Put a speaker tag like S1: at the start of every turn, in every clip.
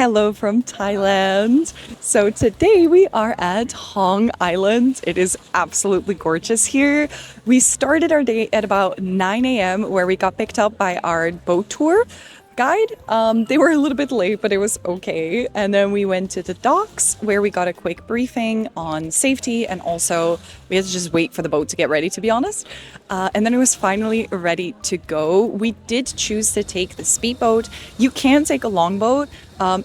S1: Hello from Thailand. So today we are at Hong Island. It is absolutely gorgeous here. We started our day at about 9 a.m. where we got picked up by our boat tour guide. They were a little bit late, but it was okay. And then we went to the docks where we got a quick briefing on safety, and also we had to just wait for the boat to get ready, to be honest. And then it was finally ready to go. We did choose to take the speedboat. You can take a longboat.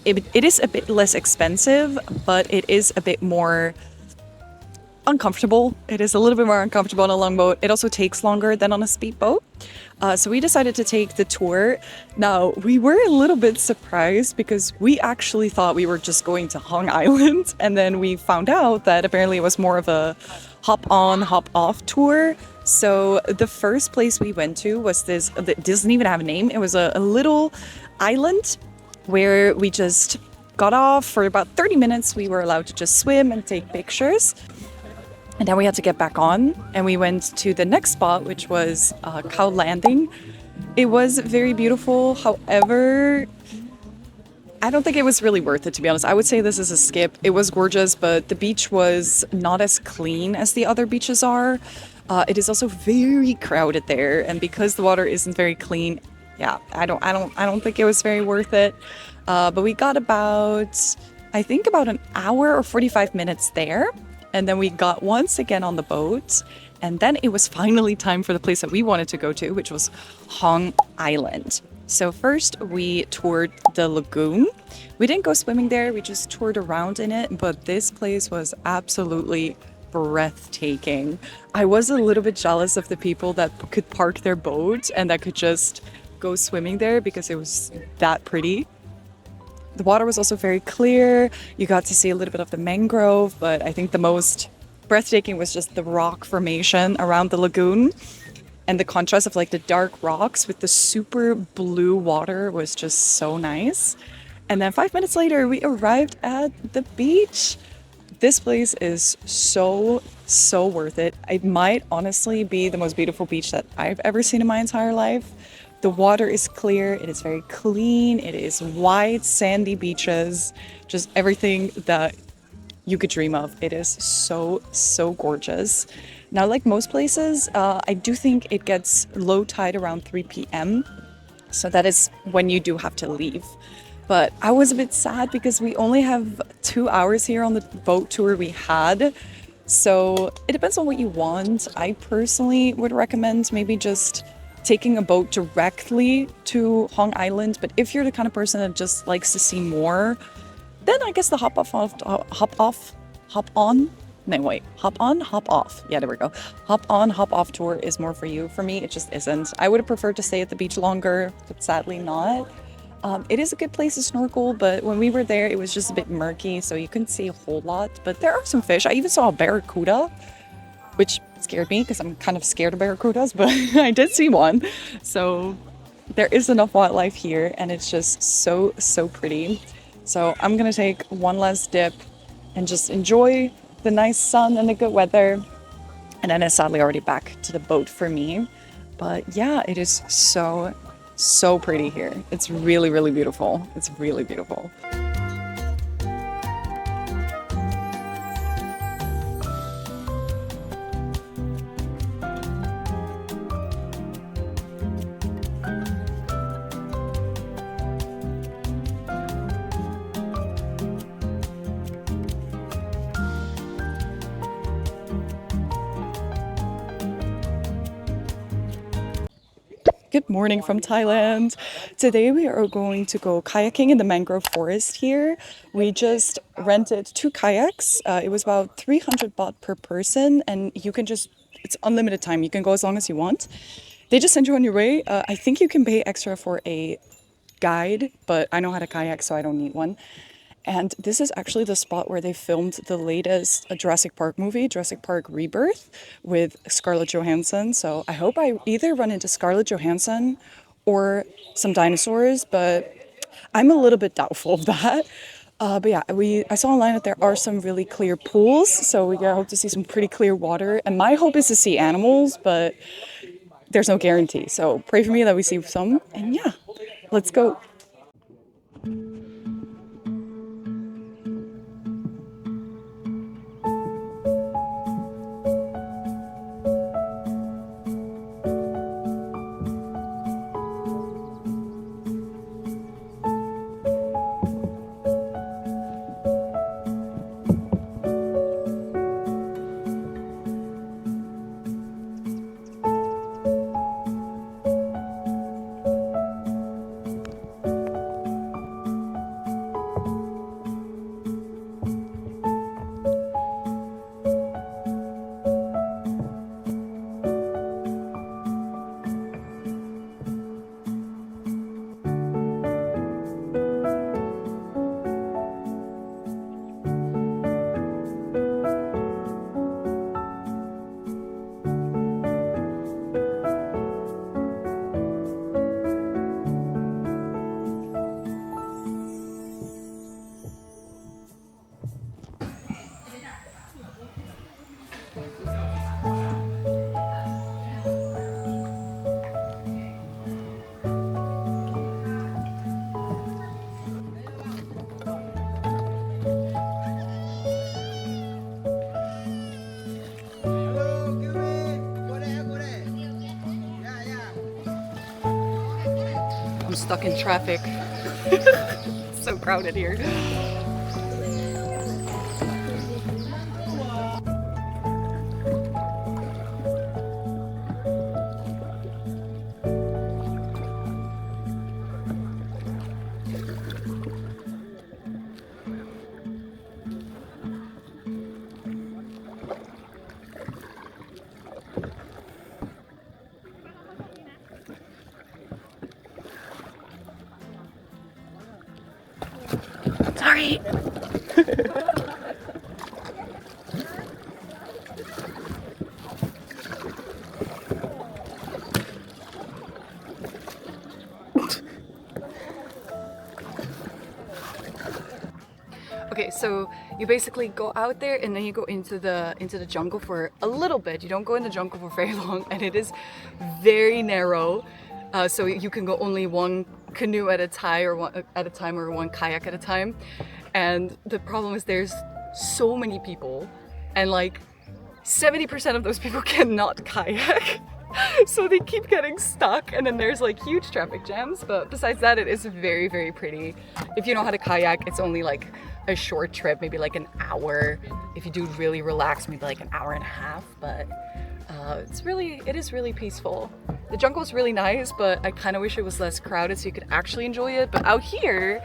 S1: It is a bit less expensive, but it is a bit more uncomfortable. It is a little bit more uncomfortable on a longboat. It also takes longer than on a speedboat. So we decided to take the tour. Now, we were a little bit surprised because we actually thought we were just going to Hong Island. And then we found out that apparently it was more of a hop on, hop off tour. So the first place we went to was this, it doesn't even have a name. It was a little island where we just got off for about 30 minutes. We were allowed to just swim and take pictures. And then we had to get back on, and we went to the next spot, which was Koh Lao Lading. It was very beautiful. However, I don't think it was really worth it, to be honest. I would say this is a skip. It was gorgeous, but the beach was not as clean as the other beaches are. It is also very crowded there, and because the water isn't very clean, yeah, I don't think it was very worth it. But we got I think about an hour or 45 minutes there. And then we got once again on the boat. And then it was finally time for the place that we wanted to go to, which was Hong Island. So first we toured the lagoon. We didn't go swimming there. We just toured around in it. But this place was absolutely breathtaking. I was a little bit jealous of the people that could park their boat and that could just go swimming there because it was that pretty. The water was also very clear. You got to see a little bit of the mangrove, but I think the most breathtaking was just the rock formation around the lagoon. And the contrast of like the dark rocks with the super blue water was just so nice. And then 5 minutes later, we arrived at the beach. This place is so worth it. It might honestly be the most beautiful beach that I've ever seen in my entire life. The water is clear, it is very clean, it is wide, sandy beaches, just everything that you could dream of. It is so gorgeous. Now, like most places, I do think it gets low tide around 3 p.m. So that is when you do have to leave. But I was a bit sad because we only have 2 hours here on the boat tour we had. So it depends on what you want. I personally would recommend maybe just taking a boat directly to Hong Island, but if you're the kind of person that just likes to see more, then I guess the hop on, hop off. Yeah, there we go. Hop on, hop off tour is more for you. For me, it just isn't. I would have preferred to stay at the beach longer, but sadly not. It is a good place to snorkel, but when we were there, it was just a bit murky, so you couldn't see a whole lot. But there are some fish. I even saw a barracuda, which scared me because I'm kind of scared of barracudas, but I did see one. So there is enough wildlife here, and it's just so pretty. So I'm gonna take one last dip and just enjoy the nice sun and the good weather. And then it's sadly already back to the boat for me. But yeah, it is so pretty here. It's really beautiful. It's really beautiful. Good morning from Thailand. Today we are going to go kayaking in the mangrove forest here. We just rented 2 kayaks. It was about 300 baht per person, and you can it's unlimited time. You can go as long as you want. They just send you on your way. I think you can pay extra for a guide, but I know how to kayak, so I don't need one. And this is actually the spot where they filmed the latest Jurassic Park movie, Jurassic Park Rebirth, with Scarlett Johansson. So I hope I either run into Scarlett Johansson or some dinosaurs, but I'm a little bit doubtful of that. But yeah, I saw online that there are some really clear pools, so we hope to see some pretty clear water. And my hope is to see animals, but there's no guarantee. So pray for me that we see some. And yeah, let's go. stuck in traffic. So crowded here. Sorry. Okay, so you basically go out there and then you go into the jungle for a little bit. You don't go in the jungle for very long, and it is very narrow. So you can go only one canoe at a time or one kayak at a time. And the problem is there's so many people, and like 70% of those people cannot kayak. So they keep getting stuck, and then there's like huge traffic jams. But besides that, it is very, very pretty. If you know how to kayak, it's only like a short trip, maybe like an hour. If you do really relax, maybe like an hour and a half. But it is really peaceful. The jungle is really nice, but I kind of wish it was less crowded so you could actually enjoy it. But out here,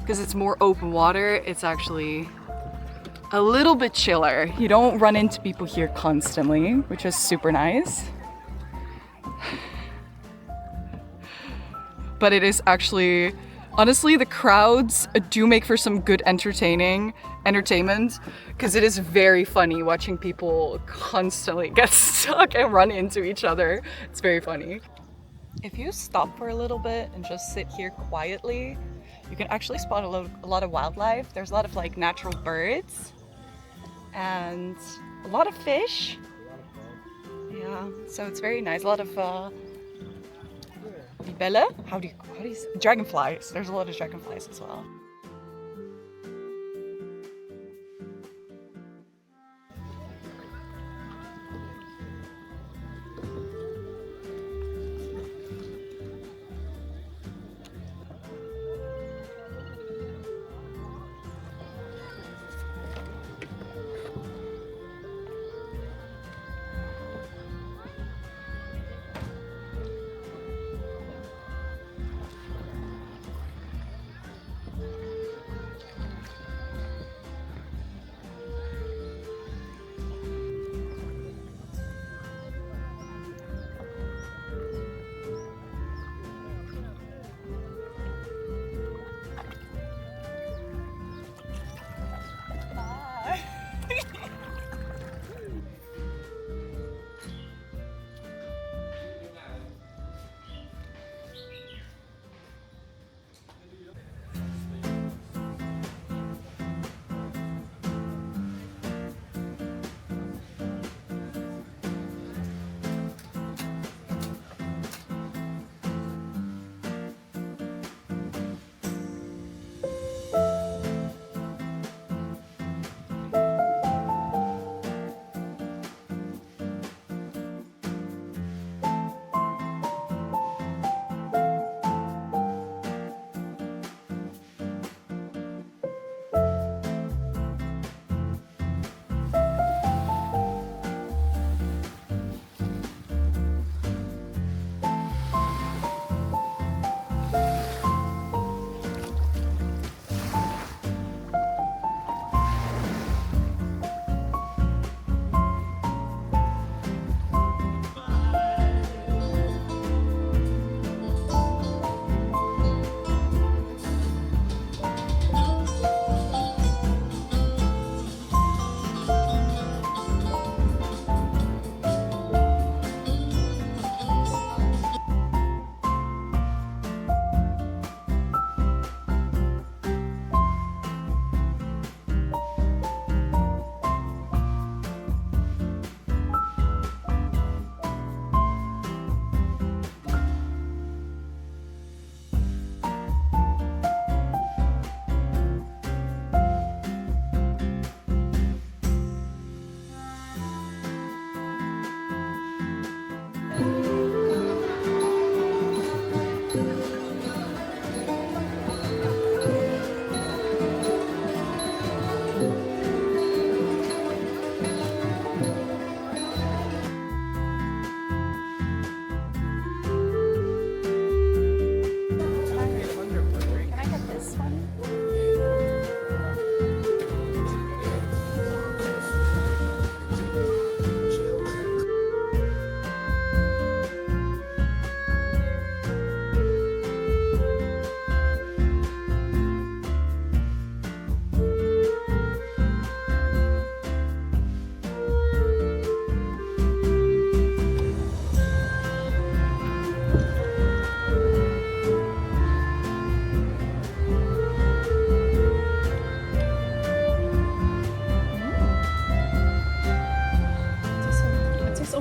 S1: because it's more open water, it's actually a little bit chiller. You don't run into people here constantly, which is super nice. But it is actually, honestly, the crowds do make for some good entertainment, because it is very funny watching people constantly get stuck and run into each other. It's very funny. If you stop for a little bit and just sit here quietly, you can actually spot a lot of wildlife. There's a lot of like natural birds and a lot of fish. Yeah, so it's very nice. A lot of libelle? How do you say? Dragonflies. There's a lot of dragonflies as well.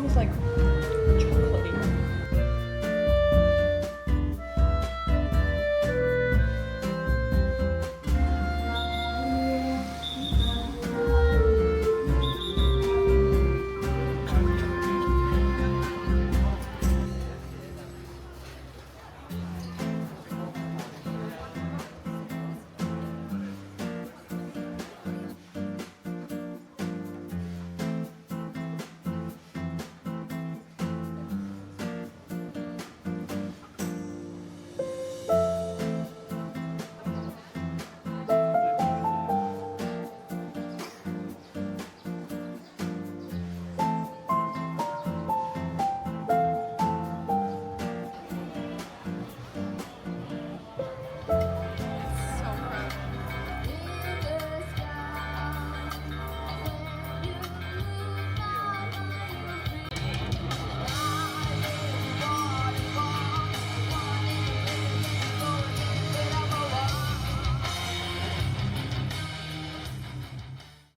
S2: almost like